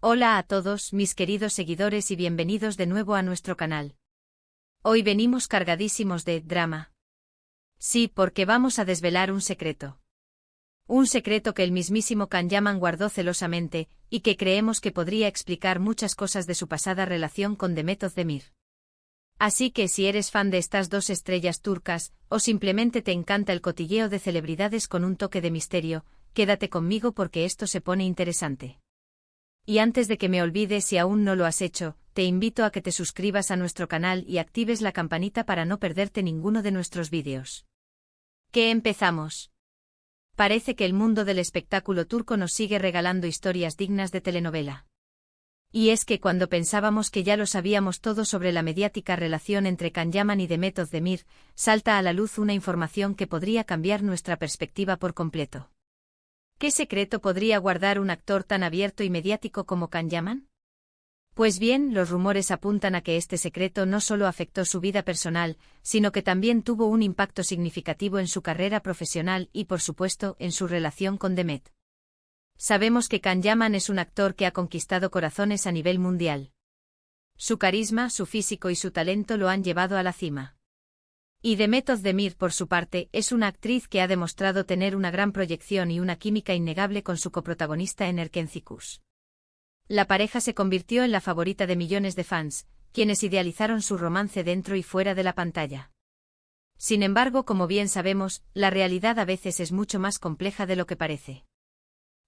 Hola a todos, mis queridos seguidores y bienvenidos de nuevo a nuestro canal. Hoy venimos cargadísimos de drama. Sí, porque vamos a desvelar un secreto. Un secreto que el mismísimo Kanyaman guardó celosamente, y que creemos que podría explicar muchas cosas de su pasada relación con Demet Özdemir. Así que si eres fan de estas dos estrellas turcas, o simplemente te encanta el cotilleo de celebridades con un toque de misterio, quédate conmigo porque esto se pone interesante. Y antes de que me olvide, si aún no lo has hecho, te invito a que te suscribas a nuestro canal y actives la campanita para no perderte ninguno de nuestros vídeos. ¿Qué empezamos? Parece que el mundo del espectáculo turco nos sigue regalando historias dignas de telenovela. Y es que cuando pensábamos que ya lo sabíamos todo sobre la mediática relación entre Kanyaman y Demet Özdemir, salta a la luz una información que podría cambiar nuestra perspectiva por completo. ¿Qué secreto podría guardar un actor tan abierto y mediático como Kanyaman? Pues bien, los rumores apuntan a que este secreto no solo afectó su vida personal, sino que también tuvo un impacto significativo en su carrera profesional y, por supuesto, en su relación con Demet. Sabemos que Kanyaman es un actor que ha conquistado corazones a nivel mundial. Su carisma, su físico y su talento lo han llevado a la cima. Y Demet Özdemir, por su parte, es una actriz que ha demostrado tener una gran proyección y una química innegable con su coprotagonista en Erkencikus. La pareja se convirtió en la favorita de millones de fans, quienes idealizaron su romance dentro y fuera de la pantalla. Sin embargo, como bien sabemos, la realidad a veces es mucho más compleja de lo que parece.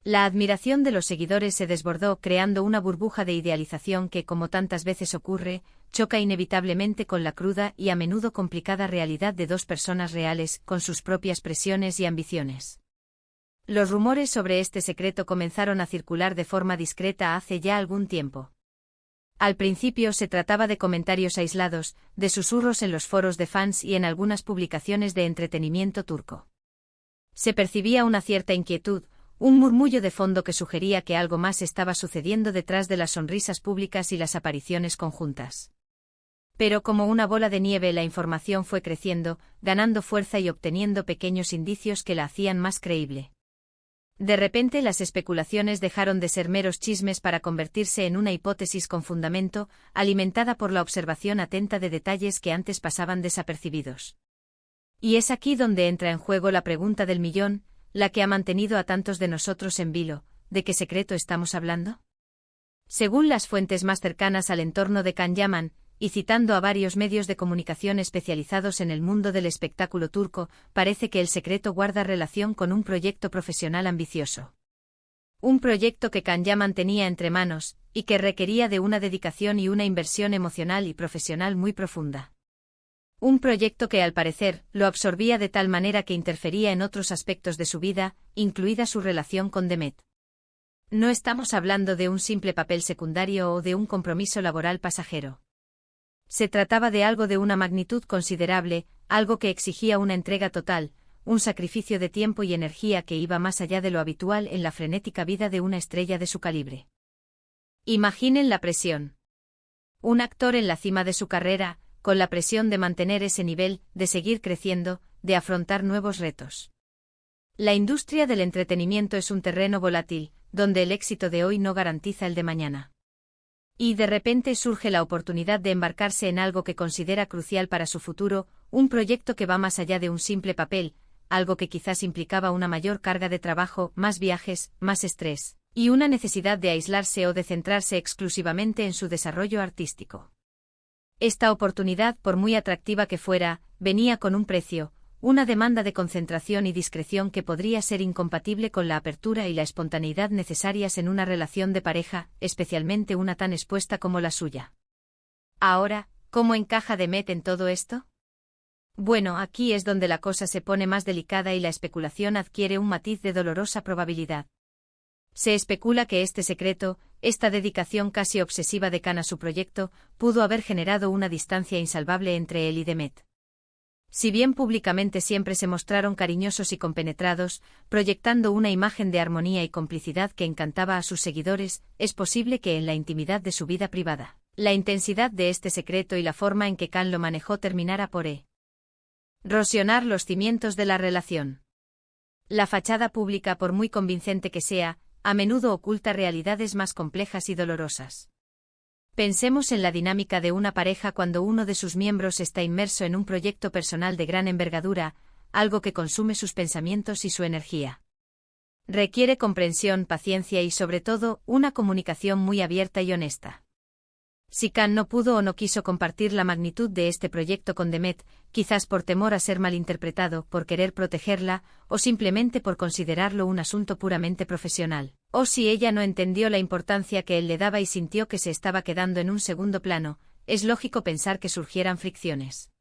La admiración de los seguidores se desbordó creando una burbuja de idealización que, como tantas veces ocurre, choca inevitablemente con la cruda y a menudo complicada realidad de dos personas reales, con sus propias presiones y ambiciones. Los rumores sobre este secreto comenzaron a circular de forma discreta hace ya algún tiempo. Al principio se trataba de comentarios aislados, de susurros en los foros de fans y en algunas publicaciones de entretenimiento turco. Se percibía una cierta inquietud, un murmullo de fondo que sugería que algo más estaba sucediendo detrás de las sonrisas públicas y las apariciones conjuntas. Pero como una bola de nieve la información fue creciendo, ganando fuerza y obteniendo pequeños indicios que la hacían más creíble. De repente las especulaciones dejaron de ser meros chismes para convertirse en una hipótesis con fundamento, alimentada por la observación atenta de detalles que antes pasaban desapercibidos. Y es aquí donde entra en juego la pregunta del millón, la que ha mantenido a tantos de nosotros en vilo. ¿De qué secreto estamos hablando? Según las fuentes más cercanas al entorno de Kanyaman, y citando a varios medios de comunicación especializados en el mundo del espectáculo turco, parece que el secreto guarda relación con un proyecto profesional ambicioso. Un proyecto que Kanyaman tenía entre manos, y que requería de una dedicación y una inversión emocional y profesional muy profunda. Un proyecto que al parecer lo absorbía de tal manera que interfería en otros aspectos de su vida, incluida su relación con Demet. No estamos hablando de un simple papel secundario o de un compromiso laboral pasajero. Se trataba de algo de una magnitud considerable, algo que exigía una entrega total, un sacrificio de tiempo y energía que iba más allá de lo habitual en la frenética vida de una estrella de su calibre. Imaginen la presión. Un actor en la cima de su carrera, con la presión de mantener ese nivel, de seguir creciendo, de afrontar nuevos retos. La industria del entretenimiento es un terreno volátil, donde el éxito de hoy no garantiza el de mañana. Y de repente surge la oportunidad de embarcarse en algo que considera crucial para su futuro, un proyecto que va más allá de un simple papel, algo que quizás implicaba una mayor carga de trabajo, más viajes, más estrés, y una necesidad de aislarse o de centrarse exclusivamente en su desarrollo artístico. Esta oportunidad, por muy atractiva que fuera, venía con un precio, una demanda de concentración y discreción que podría ser incompatible con la apertura y la espontaneidad necesarias en una relación de pareja, especialmente una tan expuesta como la suya. Ahora, ¿cómo encaja Demet en todo esto? Bueno, aquí es donde la cosa se pone más delicada y la especulación adquiere un matiz de dolorosa probabilidad. Se especula que este secreto, esta dedicación casi obsesiva de Kan a su proyecto, pudo haber generado una distancia insalvable entre él y Demet. Si bien públicamente siempre se mostraron cariñosos y compenetrados, proyectando una imagen de armonía y complicidad que encantaba a sus seguidores, es posible que en la intimidad de su vida privada, la intensidad de este secreto y la forma en que Kan lo manejó terminara por erosionar los cimientos de la relación. La fachada pública, por muy convincente que sea, a menudo oculta realidades más complejas y dolorosas. Pensemos en la dinámica de una pareja cuando uno de sus miembros está inmerso en un proyecto personal de gran envergadura, algo que consume sus pensamientos y su energía. Requiere comprensión, paciencia y, sobre todo, una comunicación muy abierta y honesta. Si Khan no pudo o no quiso compartir la magnitud de este proyecto con Demet, quizás por temor a ser malinterpretado, por querer protegerla, o simplemente por considerarlo un asunto puramente profesional, o si ella no entendió la importancia que él le daba y sintió que se estaba quedando en un segundo plano, es lógico pensar que surgieran fricciones.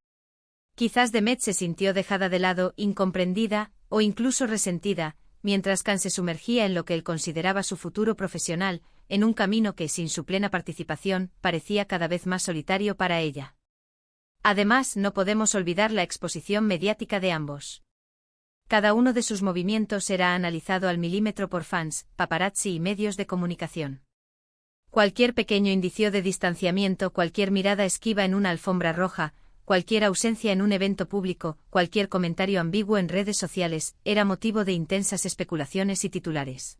Quizás Demet se sintió dejada de lado, incomprendida, o incluso resentida, mientras Khan se sumergía en lo que él consideraba su futuro profesional, en un camino que, sin su plena participación, parecía cada vez más solitario para ella. Además, no podemos olvidar la exposición mediática de ambos. Cada uno de sus movimientos era analizado al milímetro por fans, paparazzi y medios de comunicación. Cualquier pequeño indicio de distanciamiento, cualquier mirada esquiva en una alfombra roja, cualquier ausencia en un evento público, cualquier comentario ambiguo en redes sociales, era motivo de intensas especulaciones y titulares.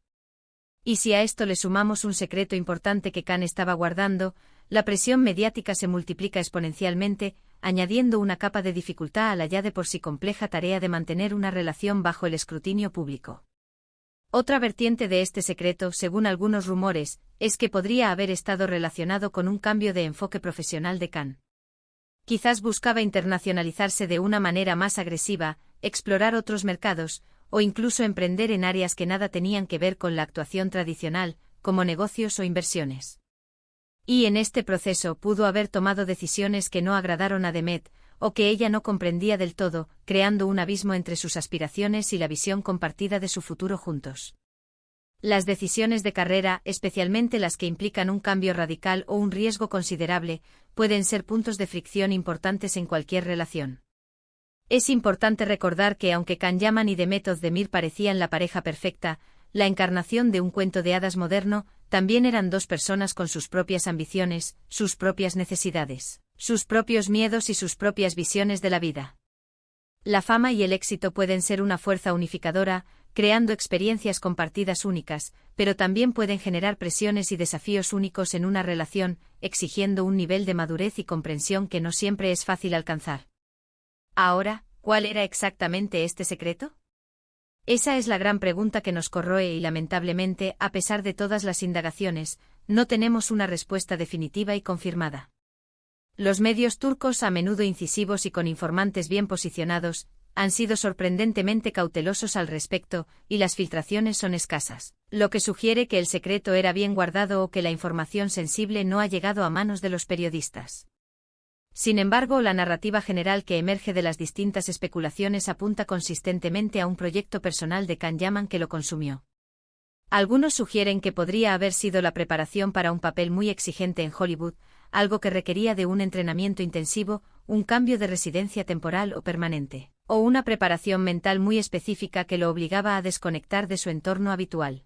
Y si a esto le sumamos un secreto importante que Khan estaba guardando, la presión mediática se multiplica exponencialmente, añadiendo una capa de dificultad a la ya de por sí compleja tarea de mantener una relación bajo el escrutinio público. Otra vertiente de este secreto, según algunos rumores, es que podría haber estado relacionado con un cambio de enfoque profesional de Khan. Quizás buscaba internacionalizarse de una manera más agresiva, explorar otros mercados, o incluso emprender en áreas que nada tenían que ver con la actuación tradicional, como negocios o inversiones. Y en este proceso pudo haber tomado decisiones que no agradaron a Demet, o que ella no comprendía del todo, creando un abismo entre sus aspiraciones y la visión compartida de su futuro juntos. Las decisiones de carrera, especialmente las que implican un cambio radical o un riesgo considerable, pueden ser puntos de fricción importantes en cualquier relación. Es importante recordar que aunque Khan Yaman y Demet Özdemir parecían la pareja perfecta, la encarnación de un cuento de hadas moderno, también eran dos personas con sus propias ambiciones, sus propias necesidades, sus propios miedos y sus propias visiones de la vida. La fama y el éxito pueden ser una fuerza unificadora, creando experiencias compartidas únicas, pero también pueden generar presiones y desafíos únicos en una relación, exigiendo un nivel de madurez y comprensión que no siempre es fácil alcanzar. Ahora, ¿cuál era exactamente este secreto? Esa es la gran pregunta que nos corroe y lamentablemente, a pesar de todas las indagaciones, no tenemos una respuesta definitiva y confirmada. Los medios turcos, a menudo incisivos y con informantes bien posicionados, han sido sorprendentemente cautelosos al respecto, y las filtraciones son escasas, lo que sugiere que el secreto era bien guardado o que la información sensible no ha llegado a manos de los periodistas. Sin embargo, la narrativa general que emerge de las distintas especulaciones apunta consistentemente a un proyecto personal de Khan Yaman que lo consumió. Algunos sugieren que podría haber sido la preparación para un papel muy exigente en Hollywood, algo que requería de un entrenamiento intensivo, un cambio de residencia temporal o permanente, o una preparación mental muy específica que lo obligaba a desconectar de su entorno habitual.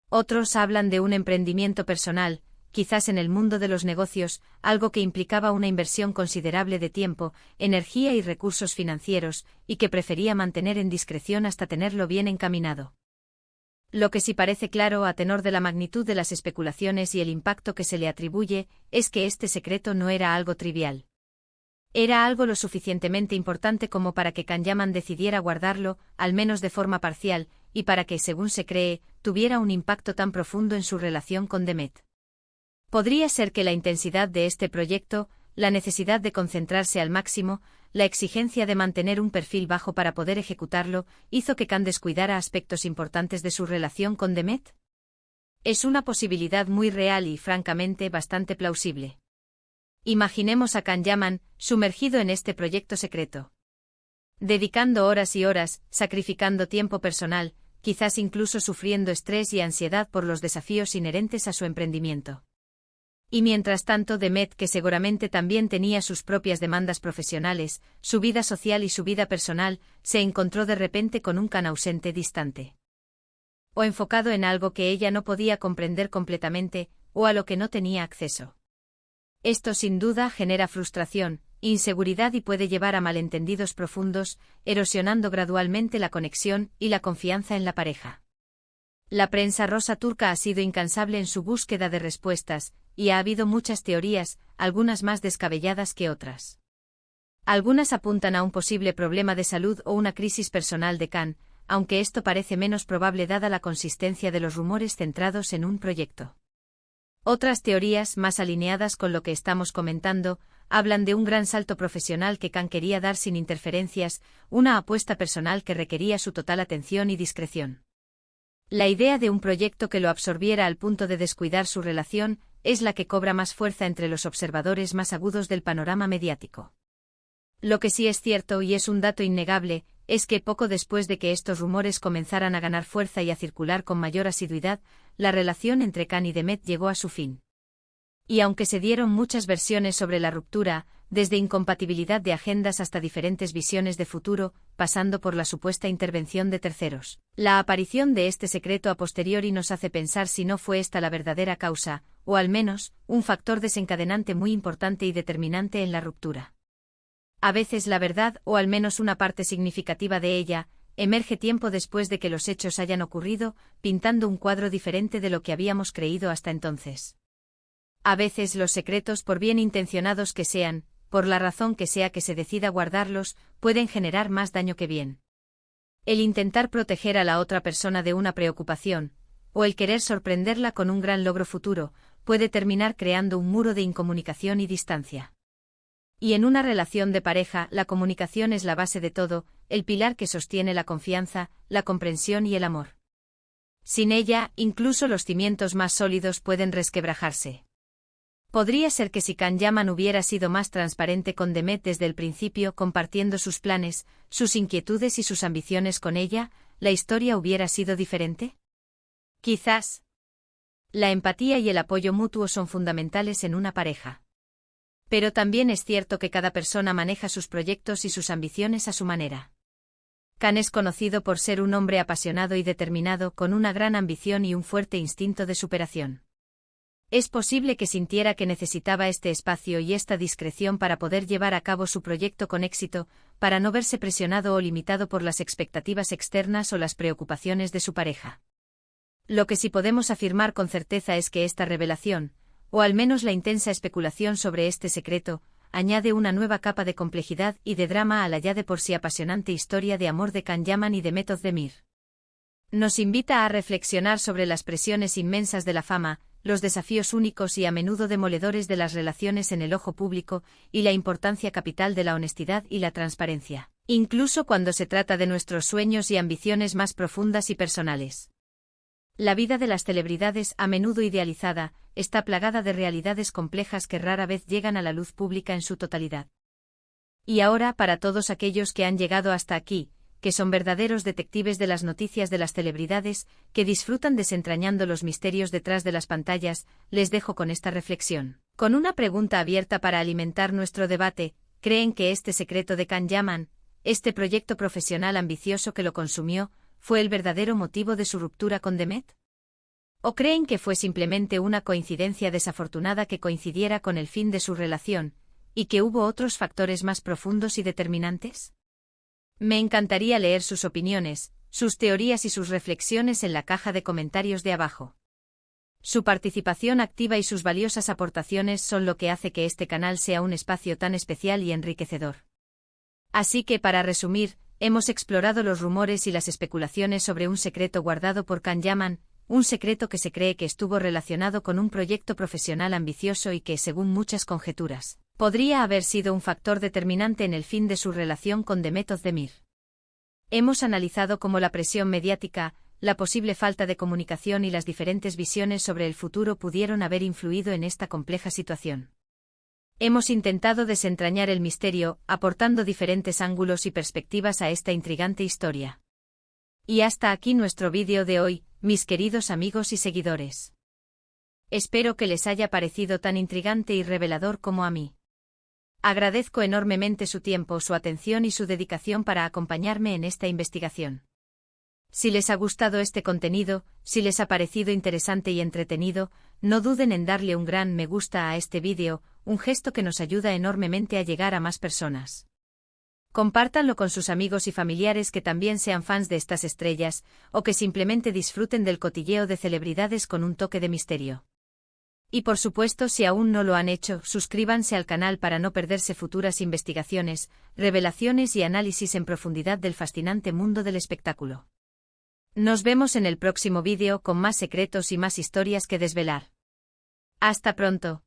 Otros hablan de un emprendimiento personal, quizás en el mundo de los negocios, algo que implicaba una inversión considerable de tiempo, energía y recursos financieros, y que prefería mantener en discreción hasta tenerlo bien encaminado. Lo que sí parece claro a tenor de la magnitud de las especulaciones y el impacto que se le atribuye, es que este secreto no era algo trivial. Era algo lo suficientemente importante como para que Khan Yaman decidiera guardarlo, al menos de forma parcial, y para que, según se cree, tuviera un impacto tan profundo en su relación con Demet. Podría ser que la intensidad de este proyecto, la necesidad de concentrarse al máximo, la exigencia de mantener un perfil bajo para poder ejecutarlo, hizo que Khan descuidara aspectos importantes de su relación con Demet. Es una posibilidad muy real y, francamente, bastante plausible. Imaginemos a Khan Yaman, sumergido en este proyecto secreto. Dedicando horas y horas, sacrificando tiempo personal, quizás incluso sufriendo estrés y ansiedad por los desafíos inherentes a su emprendimiento. Y mientras tanto Demet, que seguramente también tenía sus propias demandas profesionales, su vida social y su vida personal, se encontró de repente con un Khan ausente, distante. O enfocado en algo que ella no podía comprender completamente, o a lo que no tenía acceso. Esto sin duda genera frustración, inseguridad y puede llevar a malentendidos profundos, erosionando gradualmente la conexión y la confianza en la pareja. La prensa rosa turca ha sido incansable en su búsqueda de respuestas, y ha habido muchas teorías, algunas más descabelladas que otras. Algunas apuntan a un posible problema de salud o una crisis personal de Khan, aunque esto parece menos probable dada la consistencia de los rumores centrados en un proyecto. Otras teorías, más alineadas con lo que estamos comentando, hablan de un gran salto profesional que Khan quería dar sin interferencias, una apuesta personal que requería su total atención y discreción. La idea de un proyecto que lo absorbiera al punto de descuidar su relación es la que cobra más fuerza entre los observadores más agudos del panorama mediático. Lo que sí es cierto y es un dato innegable, es que poco después de que estos rumores comenzaran a ganar fuerza y a circular con mayor asiduidad, la relación entre Khan y Demet llegó a su fin. Y aunque se dieron muchas versiones sobre la ruptura, desde incompatibilidad de agendas hasta diferentes visiones de futuro, pasando por la supuesta intervención de terceros, la aparición de este secreto a posteriori nos hace pensar si no fue esta la verdadera causa, o al menos, un factor desencadenante muy importante y determinante en la ruptura. A veces la verdad, o al menos una parte significativa de ella, emerge tiempo después de que los hechos hayan ocurrido, pintando un cuadro diferente de lo que habíamos creído hasta entonces. A veces los secretos, por bien intencionados que sean, por la razón que sea que se decida guardarlos, pueden generar más daño que bien. El intentar proteger a la otra persona de una preocupación, o el querer sorprenderla con un gran logro futuro, puede terminar creando un muro de incomunicación y distancia. Y en una relación de pareja, la comunicación es la base de todo, el pilar que sostiene la confianza, la comprensión y el amor. Sin ella, incluso los cimientos más sólidos pueden resquebrajarse. Podría ser que si Khan Yaman hubiera sido más transparente con Demet desde el principio, compartiendo sus planes, sus inquietudes y sus ambiciones con ella, ¿la historia hubiera sido diferente? Quizás. La empatía y el apoyo mutuo son fundamentales en una pareja. Pero también es cierto que cada persona maneja sus proyectos y sus ambiciones a su manera. Khan es conocido por ser un hombre apasionado y determinado, con una gran ambición y un fuerte instinto de superación. Es posible que sintiera que necesitaba este espacio y esta discreción para poder llevar a cabo su proyecto con éxito, para no verse presionado o limitado por las expectativas externas o las preocupaciones de su pareja. Lo que sí podemos afirmar con certeza es que esta revelación, o al menos la intensa especulación sobre este secreto, añade una nueva capa de complejidad y de drama a la ya de por sí apasionante historia de amor de Khan Yaman y de Demet Özdemir. Nos invita a reflexionar sobre las presiones inmensas de la fama, los desafíos únicos y a menudo demoledores de las relaciones en el ojo público, y la importancia capital de la honestidad y la transparencia, incluso cuando se trata de nuestros sueños y ambiciones más profundas y personales. La vida de las celebridades, a menudo idealizada, está plagada de realidades complejas que rara vez llegan a la luz pública en su totalidad. Y ahora, para todos aquellos que han llegado hasta aquí, que son verdaderos detectives de las noticias de las celebridades, que disfrutan desentrañando los misterios detrás de las pantallas, les dejo con esta reflexión. Con una pregunta abierta para alimentar nuestro debate, ¿creen que este secreto de Khan Yaman, este proyecto profesional ambicioso que lo consumió, fue el verdadero motivo de su ruptura con Demet? ¿O creen que fue simplemente una coincidencia desafortunada que coincidiera con el fin de su relación, y que hubo otros factores más profundos y determinantes? Me encantaría leer sus opiniones, sus teorías y sus reflexiones en la caja de comentarios de abajo. Su participación activa y sus valiosas aportaciones son lo que hace que este canal sea un espacio tan especial y enriquecedor. Así que, para resumir, hemos explorado los rumores y las especulaciones sobre un secreto guardado por Khan Yaman, un secreto que se cree que estuvo relacionado con un proyecto profesional ambicioso y que, según muchas conjeturas, podría haber sido un factor determinante en el fin de su relación con Demet Özdemir. Hemos analizado cómo la presión mediática, la posible falta de comunicación y las diferentes visiones sobre el futuro pudieron haber influido en esta compleja situación. Hemos intentado desentrañar el misterio, aportando diferentes ángulos y perspectivas a esta intrigante historia. Y hasta aquí nuestro vídeo de hoy, mis queridos amigos y seguidores. Espero que les haya parecido tan intrigante y revelador como a mí. Agradezco enormemente su tiempo, su atención y su dedicación para acompañarme en esta investigación. Si les ha gustado este contenido, si les ha parecido interesante y entretenido, no duden en darle un gran me gusta a este vídeo, un gesto que nos ayuda enormemente a llegar a más personas. Compártanlo con sus amigos y familiares que también sean fans de estas estrellas, o que simplemente disfruten del cotilleo de celebridades con un toque de misterio. Y por supuesto, si aún no lo han hecho, suscríbanse al canal para no perderse futuras investigaciones, revelaciones y análisis en profundidad del fascinante mundo del espectáculo. Nos vemos en el próximo vídeo con más secretos y más historias que desvelar. Hasta pronto.